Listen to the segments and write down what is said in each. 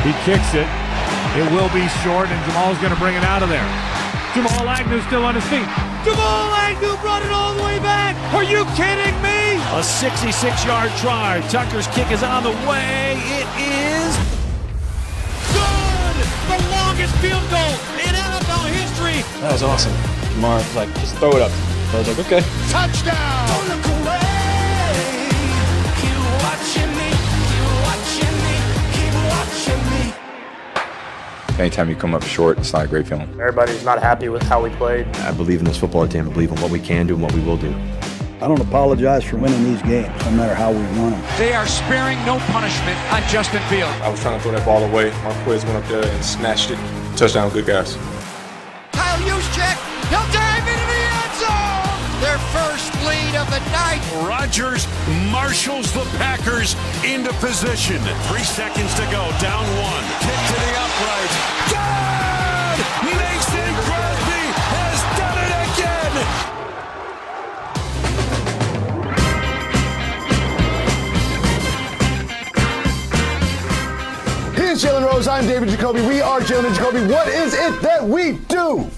He kicks it. It will be short, and Jamal's going to bring it out of there. Jamal Agnew still on his feet. Jamal Agnew brought it all the way back. Are you kidding me? A 66-yard try. Tucker's kick is on the way. It is good. The longest field goal in NFL history. That was awesome. Lamar was like, just throw it up. I was like, okay. Touchdown. Don't look away. Keep watching me. Keep watching me. Keep watching me. Anytime you come up short, it's not a great feeling. Everybody's not happy with how we played. I believe in this football team. I believe in what we can do and what we will do. I don't apologize for winning these games, no matter how we won them. They are sparing no punishment on Justin Fields. I was trying to throw that ball away. Marquez went up there and snatched it. Touchdown, good guys. Kyle Juszczyk, he'll dive into the end zone. Their first lead of the night. Rodgers marshals the Packers into position. 3 seconds to go, down 1. Kick to the upright. Good! Mason Crosby has done it again. Here's Jalen Rose. I'm David Jacoby. We are Jalen Jacoby. What is it that we do?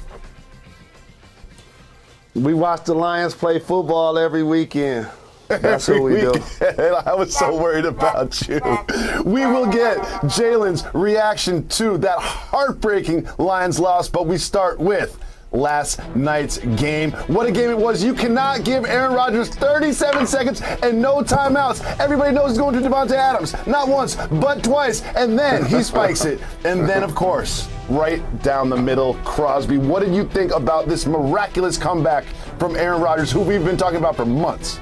We watch the Lions play football every weekend. That's what we do. I was so worried about you. We will get Jalen's reaction to that heartbreaking Lions loss, but we start with last night's game. What a game it was. You cannot give Aaron Rodgers 37 seconds and no timeouts. Everybody knows he's going to Devontae Adams. Not once, but twice. And then he spikes it. And then, of course, right down the middle, Crosby. What did you think about this miraculous comeback from Aaron Rodgers, who we've been talking about for months?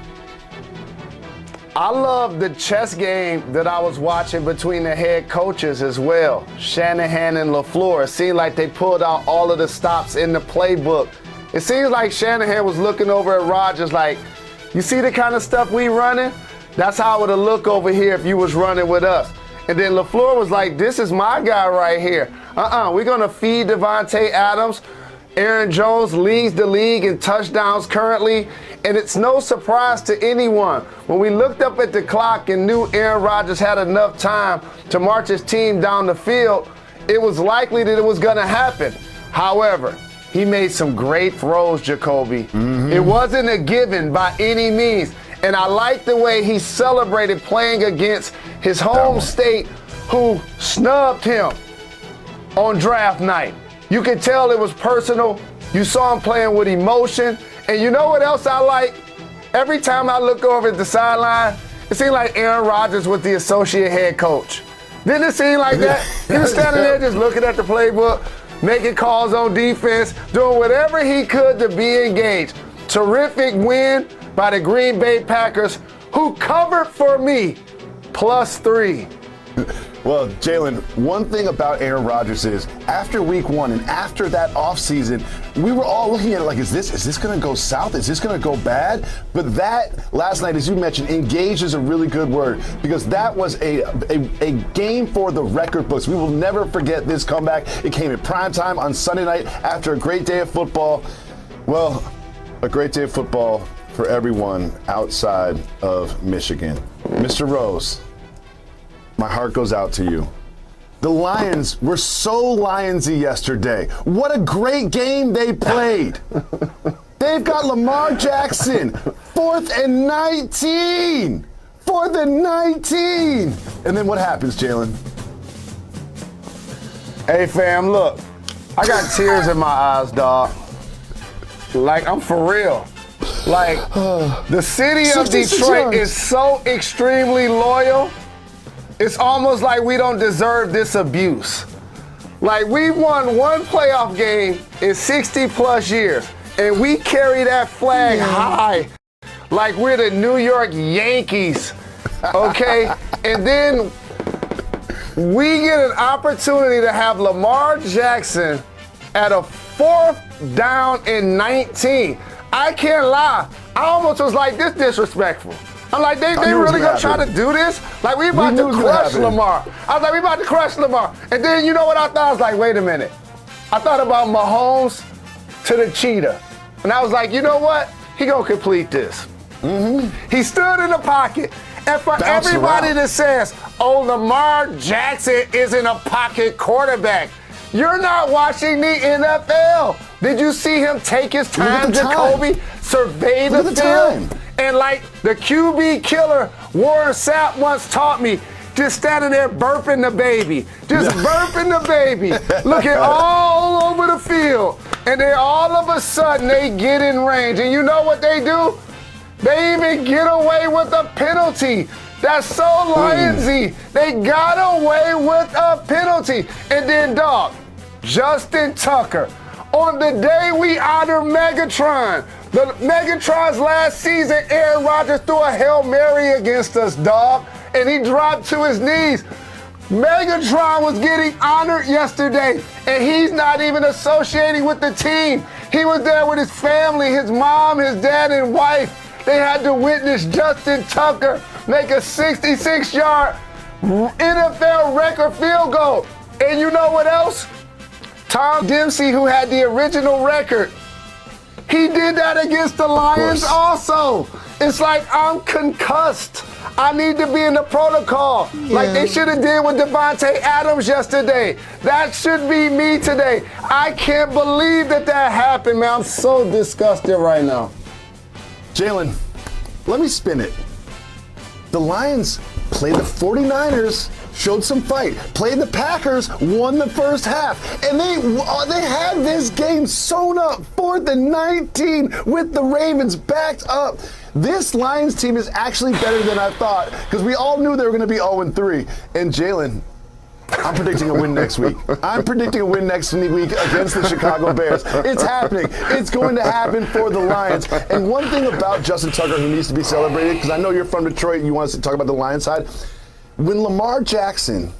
I love the chess game that I was watching between the head coaches as well, Shanahan and LaFleur. It seemed like they pulled out all of the stops in the playbook. It seems like Shanahan was looking over at Rodgers like, you see the kind of stuff we running? That's how it would look over here if you was running with us. And then LaFleur was like, this is my guy right here. We're going to feed Devontae Adams. Aaron Jones leads the league in touchdowns currently, and it's no surprise to anyone. When we looked up at the clock and knew Aaron Rodgers had enough time to march his team down the field, it was likely that it was going to happen. However, he made some great throws, Jacoby. Mm-hmm. It wasn't a given by any means, and I like the way he celebrated playing against his home state, who snubbed him on draft night. You could tell it was personal. You saw him playing with emotion. And you know what else I like? Every time I look over at the sideline, it seemed like Aaron Rodgers was the associate head coach. Didn't it seem like that? He was standing there just looking at the playbook, making calls on defense, doing whatever he could to be engaged. Terrific win by the Green Bay Packers, who covered for me +3. Well, Jalen, one thing about Aaron Rodgers is after week 1 and after that offseason, we were all looking at it like, is this going to go south? Is this going to go bad? But that last night, as you mentioned, engaged is a really good word, because that was a game for the record books. We will never forget this comeback. It came at prime time on Sunday night after a great day of football. Well, a great day of football for everyone outside of Michigan. Mr. Rose, my heart goes out to you. The Lions were so Lionsy yesterday. What a great game they played. They've got Lamar Jackson, 4th and 19. 4th and 19. And then what happens, Jalen? Hey, fam, look. I got tears in my eyes, dog. Like, I'm for real. Like, the city of Detroit is so extremely loyal. It's almost like we don't deserve this abuse. Like, we won one playoff game in 60 plus years, and we carry that flag high like we're the New York Yankees, okay? And then we get an opportunity to have Lamar Jackson at a 4th down and 19. I can't lie. I almost was like, this disrespectful. I'm like, they really gonna try to do this? Like, we about to crush Lamar. I was like, we about to crush Lamar. And then you know what I thought? I was like, wait a minute. I thought about Mahomes to the cheetah. And I was like, you know what? He gonna complete this. Mm-hmm. He stood in the pocket, And for everybody that says, oh, Lamar Jackson isn't a pocket quarterback, you're not watching the NFL. Did you see him take his time, Jacoby, survey the field? And like the QB killer Warren Sapp once taught me, just standing there burping the baby. Just burping the baby. Looking all over the field. And then all of a sudden they get in range. And you know what they do? They even get away with a penalty. That's so Lionsy. They got away with a penalty. And then, dog, Justin Tucker. On the day we honor Megatron, the Megatron's last season, Aaron Rodgers threw a Hail Mary against us, dog. And he dropped to his knees. Megatron was getting honored yesterday, and he's not even associating with the team. He was there with his family, his mom, his dad, and wife. They had to witness Justin Tucker make a 66-yard NFL record field goal. And you know what else? Tom Dempsey, who had the original record, he did that against the Lions also. It's like I'm concussed. I need to be in the protocol. Like they should have did with Devontae Adams yesterday. That should be me today. I can't believe that happened, man. I'm so disgusted right now. Jalen, let me spin it. The Lions played the 49ers, showed some fight, played the Packers, won the first half, and they had this game sewn up, 4th and 19 with the Ravens backed up. This Lions team is actually better than I thought because we all knew they were going to be 0-3. And Jalen, I'm predicting a win next week. I'm predicting a win next week against the Chicago Bears. It's happening. It's going to happen for the Lions. And one thing about Justin Tucker who needs to be celebrated, because I know you're from Detroit and you want us to talk about the Lions side. When Lamar Jackson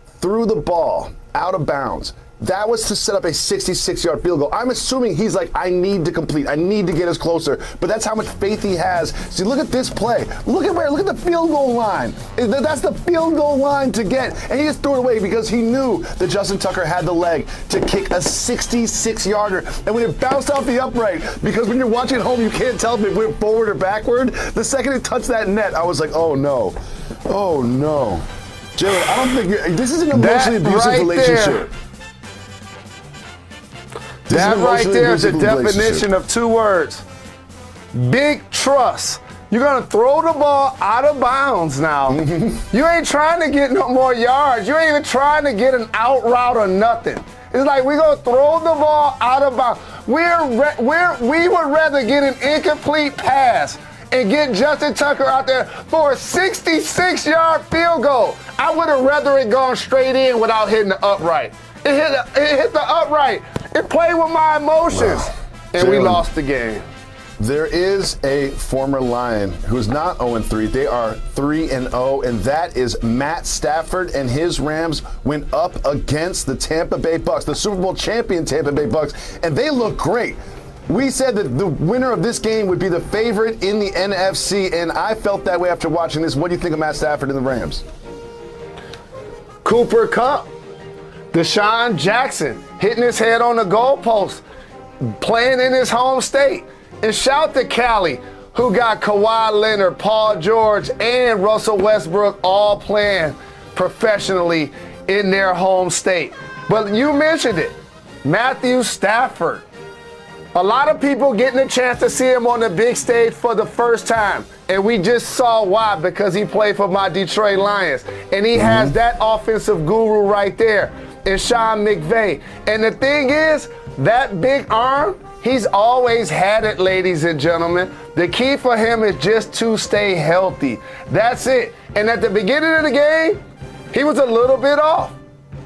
threw the ball out of bounds, that was to set up a 66-yard field goal. I'm assuming he's like, I need to complete. I need to get us closer. But that's how much faith he has. See, look at this play. Look at the field goal line. That's the field goal line to get. And he just threw it away because he knew that Justin Tucker had the leg to kick a 66-yarder. And when it bounced off the upright, because when you're watching at home, you can't tell if it went forward or backward. The second it touched that net, I was like, oh no. Oh no. Jalen, I don't think this is an emotionally abusive relationship. That right there is the definition of 2 words. Big trust. You're going to throw the ball out of bounds now. You ain't trying to get no more yards. You ain't even trying to get an out route or nothing. It's like we're going to throw the ball out of bounds. We would rather get an incomplete pass and get Justin Tucker out there for a 66-yard field goal. I would have rather it gone straight in without hitting the upright. It hit the upright. It played with my emotions. And we lost the game. There is a former Lion who's not 0-3. They are 3-0, and that is Matt Stafford, and his Rams went up against the Tampa Bay Bucks, the Super Bowl champion Tampa Bay Bucks, and they look great. We said that the winner of this game would be the favorite in the NFC, and I felt that way after watching this. What do you think of Matt Stafford and the Rams? Cooper Kupp, Deshaun Jackson hitting his head on the goalpost, playing in his home state. And shout to Cali, who got Kawhi Leonard, Paul George, and Russell Westbrook all playing professionally in their home state. But you mentioned it, Matthew Stafford. A lot of people getting a chance to see him on the big stage for the first time. And we just saw why, because he played for my Detroit Lions. And he has that offensive guru right there in Sean McVay. And the thing is, that big arm, he's always had it, ladies and gentlemen. The key for him is just to stay healthy. That's it. And at the beginning of the game, he was a little bit off.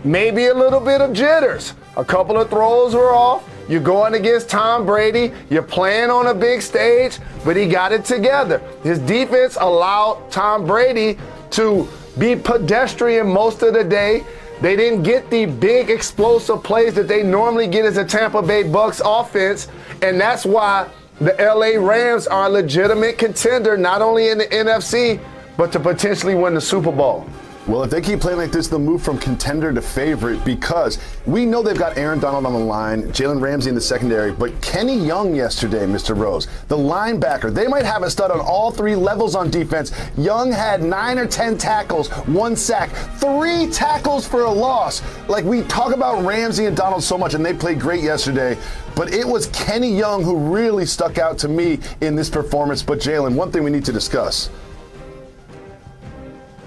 Maybe a little bit of jitters. A couple of throws were off. You're going against Tom Brady. You're playing on a big stage, but he got it together. His defense allowed Tom Brady to be pedestrian most of the day. They didn't get the big explosive plays that they normally get as a Tampa Bay Bucks offense, and that's why the LA Rams are a legitimate contender, not only in the NFC, but to potentially win the Super Bowl. Well, if they keep playing like this, they'll move from contender to favorite because we know they've got Aaron Donald on the line, Jalen Ramsey in the secondary, but Kenny Young yesterday, Mr. Rose, the linebacker, they might have a stud on all three levels on defense. Young had 9 or 10 tackles, 1 sack, 3 tackles for a loss. Like, we talk about Ramsey and Donald so much, and they played great yesterday, but it was Kenny Young who really stuck out to me in this performance. But Jalen, one thing we need to discuss.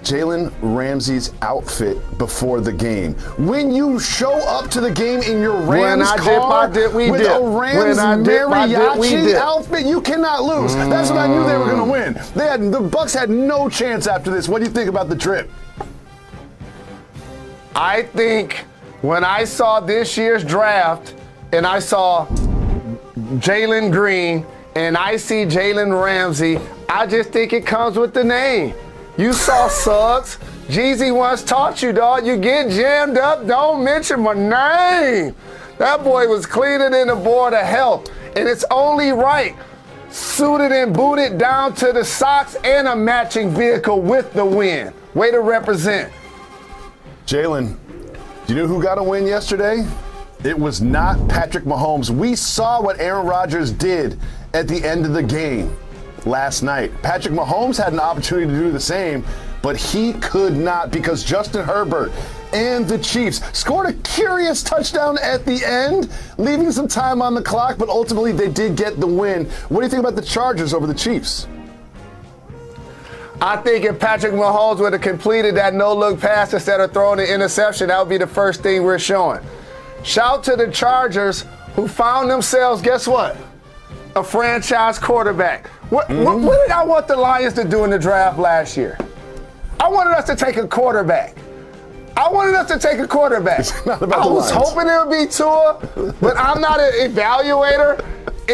Jalen Ramsey's outfit before the game. When you show up to the game in your Rams car with a Rams mariachi outfit, you cannot lose. That's when I knew they were going to win. The Bucs had no chance after this. What do you think about the trip? I think when I saw this year's draft and I saw Jalen Green and I see Jalen Ramsey, I just think it comes with the name. You saw Suggs. Jeezy once taught you, dog. You get jammed up, don't mention my name. That boy was cleaner than a board of hell. And it's only right. Suited and booted down to the socks and a matching vehicle with the win. Way to represent. Jalen, do you know who got a win yesterday? It was not Patrick Mahomes. We saw what Aaron Rodgers did at the end of the game last night. Patrick Mahomes had an opportunity to do the same, but he could not because Justin Herbert and the Chiefs scored a curious touchdown at the end, leaving some time on the clock, but ultimately they did get the win. What do you think about the Chargers over the Chiefs? I think if Patrick Mahomes would have completed that no-look pass instead of throwing an interception, that would be the first thing we're showing. Shout to the Chargers who found themselves, guess what? A franchise quarterback. What did I want the Lions to do in the draft last year? I wanted us to take a quarterback. I was hoping it would be Tua, but I'm not an evaluator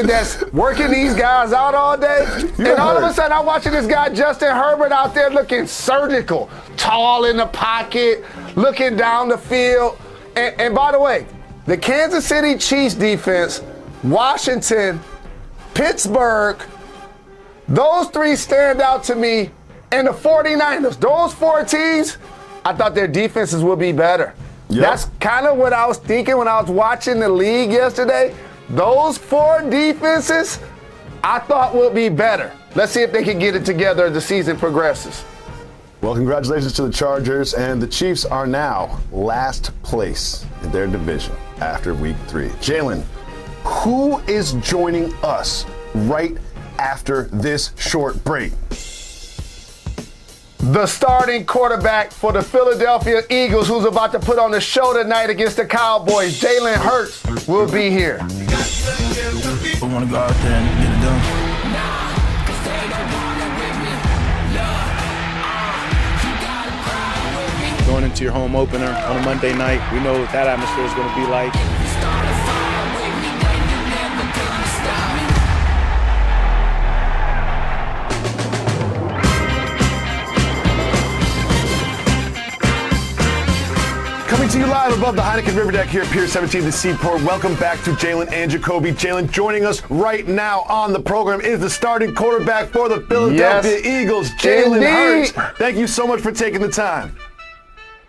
that's working these guys out all day. And all of a sudden, I'm watching this guy, Justin Herbert, out there looking surgical, tall in the pocket, looking down the field. And by the way, the Kansas City Chiefs defense, Washington, Pittsburgh, those three stand out to me, and the 49ers. Those 4 teams, I thought their defenses would be better. Yep. That's kind of what I was thinking when I was watching the league yesterday. Those 4 defenses, I thought would be better. Let's see if they can get it together as the season progresses. Well, congratulations to the Chargers, and the Chiefs are now last place in their division after week 3. Jalen, who is joining us right after this short break? The starting quarterback for the Philadelphia Eagles, who's about to put on the show tonight against the Cowboys, Jalen Hurts, will be here. I want to go out there and get it done. Going into your home opener on a Monday night, we know what that atmosphere is going to be like. Coming to you live above the Heineken River Deck here at Pier 17, the Seaport. Welcome back to Jalen and Jacoby. Jalen, joining us right now on the program is the starting quarterback for the Philadelphia Eagles, Jalen Hurts. Thank you so much for taking the time.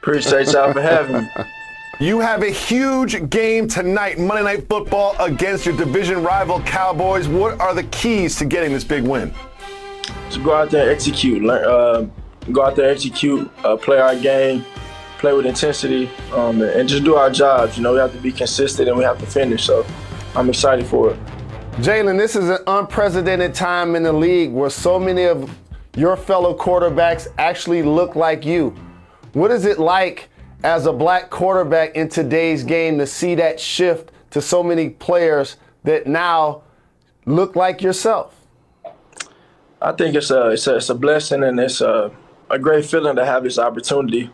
Appreciate y'all for having me. You have a huge game tonight, Monday Night Football, against your division rival Cowboys. What are the keys to getting this big win? Just go out there and execute. Play our game, play with intensity, and just do our jobs. You know, we have to be consistent and we have to finish. So I'm excited for it. Jalen, this is an unprecedented time in the league where so many of your fellow quarterbacks actually look like you. What is it like as a black quarterback in today's game to see that shift to so many players that now look like yourself? I think it's a blessing, and it's a great feeling to have this opportunity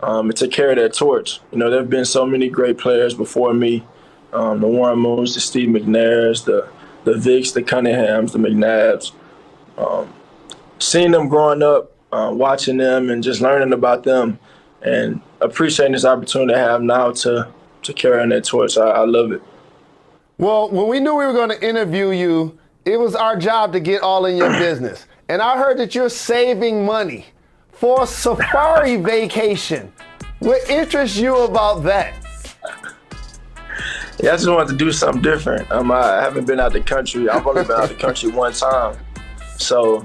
and to carry that torch. You know, there have been so many great players before me, the Warren Moons, the Steve McNairs, the Vicks, the Cunninghams, the McNabbs. Seeing them growing up, watching them and just learning about them and appreciating this opportunity to have now to carry on that torch. I love it. Well, when we knew we were going to interview you, it was our job to get all in your business. And I heard that you're saving money for a safari vacation. What interests you about that? Yeah, I just wanted to do something different. I haven't been out the country. I've only been out the country one time. So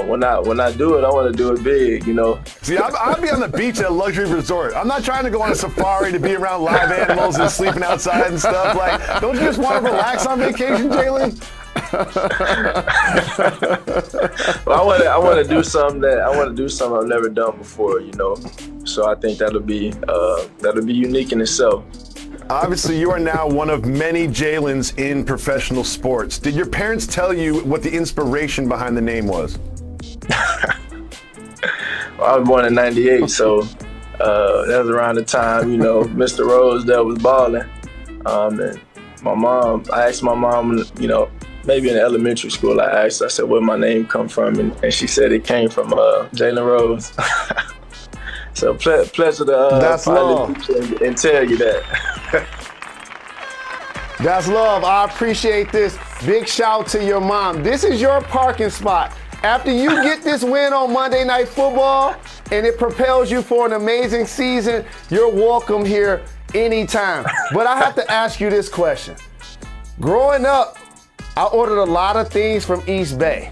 when I do it, I want to do it big, you know. See, I'll be on the beach at a luxury resort. I'm not trying to go on a safari to be around live animals and sleeping outside and stuff. Like, don't you just want to relax on vacation, Jalen? Well, I want to do something I've never done before, you know. So I think that'll be unique in itself. Obviously, you are now one of many Jalens in professional sports. Did your parents tell you what the inspiration behind the name was? Well, I was born in '98, so that was around the time, you know, Mr. Rose that was balling. And I asked my mom, you know, maybe in elementary school, I said, where my name come from? And she said it came from Jalen Rose. So pleasure to That's love. And tell you that. That's love. I appreciate this. Big shout to your mom. This is your parking spot. After you get this win on Monday Night Football and it propels you for an amazing season, you're welcome here anytime. But I have to ask you this question. Growing up, I ordered a lot of things from East Bay.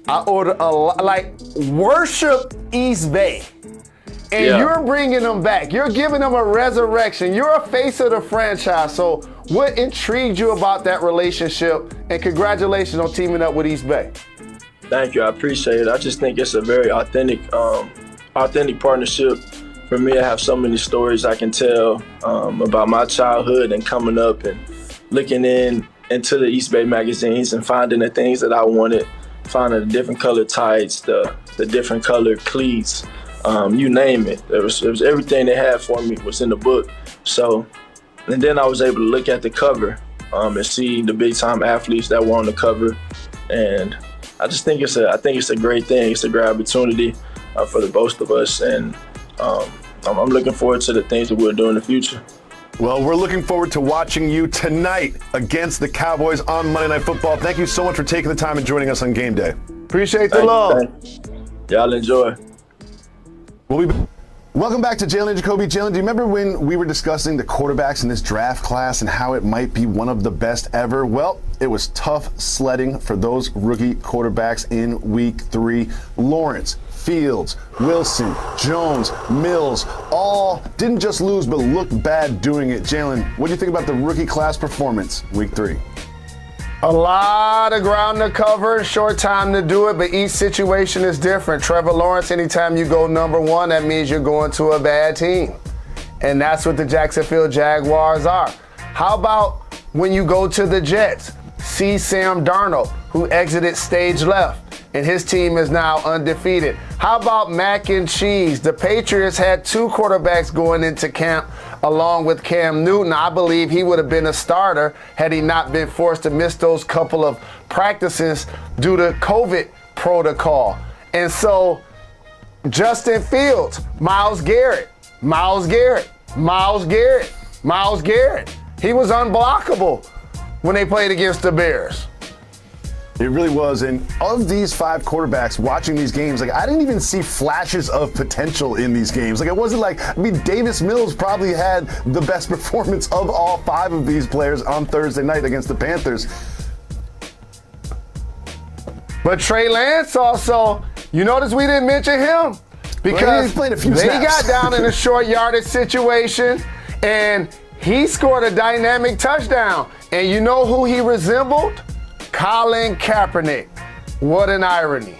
I ordered a lot, like worship East Bay. And you're bringing them back. You're giving them a resurrection. You're a face of the franchise. So what intrigued you about that relationship? And congratulations on teaming up with East Bay. Thank you. I appreciate it. I just think it's a very authentic partnership. For me, I have so many stories I can tell about my childhood and coming up and looking into the East Bay magazines and finding the things that I wanted, finding the different colored tights, the different colored cleats. You name it. It was everything they had for me was in the book. So, and then I was able to look at the cover and see the big time athletes that were on the cover, and I just think it's a great thing. It's a great opportunity for the both of us, and I'm looking forward to the things that we'll do in the future. Well, we're looking forward to watching you tonight against the Cowboys on Monday Night Football. Thank you so much for taking the time and joining us on Game Day. Appreciate the love. Y'all enjoy. Welcome back to Jalen Jacoby. Jalen, do you remember when we were discussing the quarterbacks in this draft class and how it might be one of the best ever? Well, it was tough sledding for those rookie quarterbacks in week 3. Lawrence, Fields, Wilson, Jones, Mills, all didn't just lose but looked bad doing it. Jalen, what do you think about the rookie class performance week 3? A lot of ground to cover, short time to do it, but each situation is different. Trevor Lawrence, anytime you go number 1, that means you're going to a bad team. And that's what the Jacksonville Jaguars are. How about when you go to the Jets? See Sam Darnold, who exited stage left, and his team is now undefeated. How about mac and cheese? The Patriots had 2 quarterbacks going into camp along with Cam Newton. I believe he would have been a starter had he not been forced to miss those couple of practices due to COVID protocol. And so Justin Fields, Myles Garrett. He was unblockable when they played against the Bears. It really was. And of these 5 quarterbacks watching these games, like, I didn't even see flashes of potential in these games. Like, it wasn't like, Davis Mills probably had the best performance of all 5 of these players on Thursday night against the Panthers. But Trey Lance also, you notice we didn't mention him because they got down in a short yardage situation and he scored a dynamic touchdown. And you know who he resembled? Colin Kaepernick. What an irony.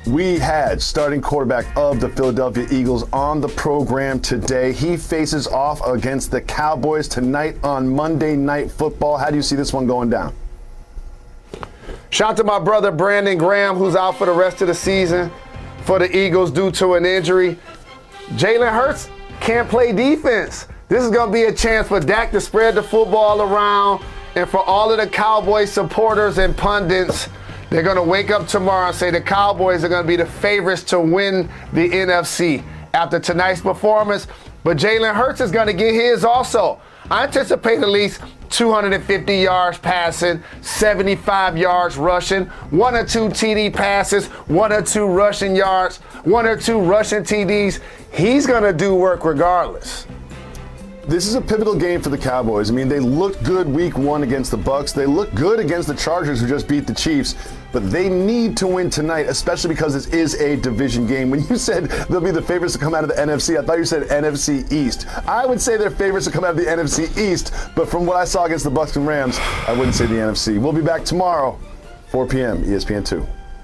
We had starting quarterback of the Philadelphia Eagles on the program today. He faces off against the Cowboys tonight on Monday Night Football. How do you see this one going down? Shout out to my brother Brandon Graham, who's out for the rest of the season for the Eagles due to an injury. Jalen Hurts can't play defense. This is going to be a chance for Dak to spread the football around. And for all of the Cowboys supporters and pundits, they're going to wake up tomorrow and say the Cowboys are going to be the favorites to win the NFC after tonight's performance. But Jalen Hurts is going to get his also. I anticipate at least 250 yards passing, 75 yards rushing, 1 or 2 TD passes, 1 or 2 rushing yards, 1 or 2 rushing TDs. He's going to do work regardless. This is a pivotal game for the Cowboys. I mean, they looked good week 1 against the Bucs. They looked good against the Chargers, who just beat the Chiefs. But they need to win tonight, especially because this is a division game. When you said they'll be the favorites to come out of the NFC, I thought you said NFC East. I would say they're favorites to come out of the NFC East, but from what I saw against the Bucs and Rams, I wouldn't say the NFC. We'll be back tomorrow, 4 p.m., ESPN2.